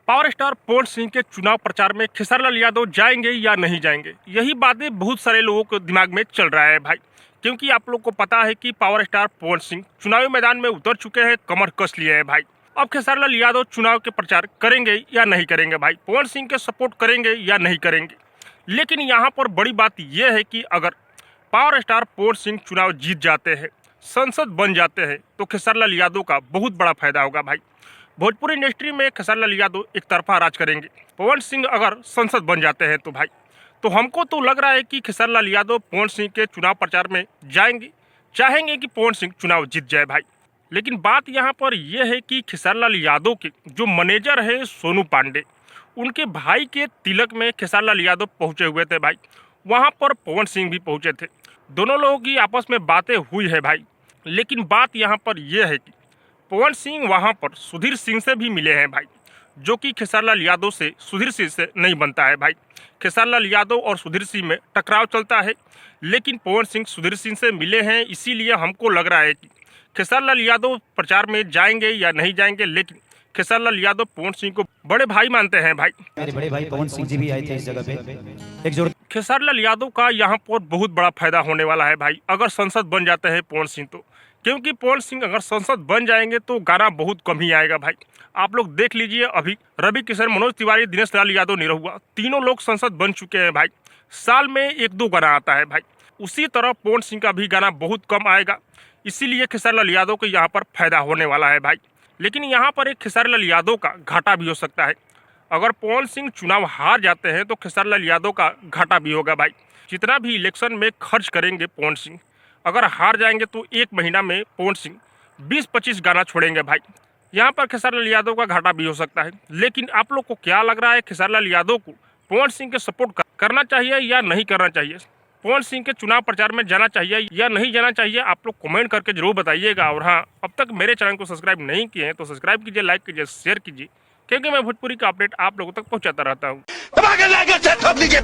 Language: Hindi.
पावर स्टार पवन सिंह के चुनाव प्रचार में खेसारीलाल यादव जाएंगे या नहीं जाएंगे, यही बातें बहुत सारे लोगों के दिमाग में चल रहा है भाई। क्योंकि आप लोग को पता है कि पावर स्टार पवन सिंह चुनावी मैदान में उतर चुके हैं, कमर कस लिए हैं भाई। अब खेसारीलाल यादव चुनाव के प्रचार करेंगे या नहीं करेंगे भाई, पवन सिंह के सपोर्ट करेंगे या नहीं करेंगे। लेकिन यहाँ पर बड़ी बात यह है कि अगर पावर स्टार पवन सिंह चुनाव जीत जाते हैं, संसद बन जाते हैं, तो खेसारीलाल यादव का बहुत बड़ा फायदा होगा भाई। भोजपुरी इंडस्ट्री में खेसारीलाल यादव एक तरफा राज करेंगे। पवन सिंह अगर संसद बन जाते हैं तो भाई, तो हमको तो लग रहा है कि खेसारीलाल यादव पवन सिंह के चुनाव प्रचार में जाएंगे, चाहेंगे कि पवन सिंह चुनाव जीत जाए भाई। लेकिन बात यहाँ पर यह है कि खेसारीलाल यादव के जो मैनेजर है सोनू पांडे, उनके भाई के तिलक में खेसारीलाल यादव पहुँचे हुए थे भाई। वहाँ पर पवन सिंह भी पहुँचे थे, दोनों लोगों की आपस में बातें हुई है भाई। लेकिन बात यहाँ पर यह है कि पवन सिंह वहां पर सुधीर सिंह से भी मिले हैं भाई, जो कि खेसारीलाल यादव से सुधीर सिंह से नहीं बनता है भाई। खेसारीलाल यादव और सुधीर सिंह में टकराव चलता है, लेकिन पवन सिंह सुधीर सिंह से मिले हैं, इसीलिए हमको लग रहा है कि खेसारीलाल यादव प्रचार में जाएंगे या नहीं जाएंगे। लेकिन खेसारीलाल यादव पवन सिंह को बड़े भाई मानते हैं भाई। मेरे बड़े भाई पवन सिंह जी भी आए थे इस जगह पे। एक जोर खेसारीलाल यादव का यहाँ पर बहुत बड़ा फायदा होने वाला है भाई, अगर संसद बन जाते हैं पवन सिंह तो। क्योंकि पवन सिंह अगर संसद बन जाएंगे तो गाना बहुत कम ही आएगा भाई। आप लोग देख लीजिए, अभी रवि किशन, मनोज तिवारी, दिनेश लाल यादव, निरहुआ, तीनों लोग संसद बन चुके हैं भाई। साल में एक दो गाना आता है भाई। उसी तरह पवन सिंह का भी गाना बहुत कम आएगा, इसीलिए खेसारीलाल यादव को यहाँ पर फायदा होने वाला है भाई। लेकिन यहाँ पर एक खेसारीलाल यादव का घाटा भी हो सकता है। अगर पवन सिंह चुनाव हार जाते हैं तो खेसारीलाल यादव का घाटा भी होगा भाई। जितना भी इलेक्शन में खर्च करेंगे पवन सिंह, अगर हार जाएंगे तो एक महीना में पवन सिंह 20-25 गाना छोड़ेंगे भाई। यहाँ पर खेसारीलाल यादव का घाटा भी हो सकता है। लेकिन आप लोग को क्या लग रहा है, खेसारीलाल यादव को पवन सिंह के सपोर्ट करना चाहिए या नहीं करना चाहिए? पवन सिंह के चुनाव प्रचार में जाना चाहिए या नहीं जाना चाहिए? आप लोग कमेंट करके जरूर बताइएगा। और हाँ, अब तक मेरे चैनल को सब्सक्राइब नहीं किए हैं तो सब्सक्राइब कीजिए, लाइक कीजिए, शेयर कीजिए, क्योंकि मैं भोजपुरी का अपडेट आप लोगों तक पहुँचाता रहता हूँ।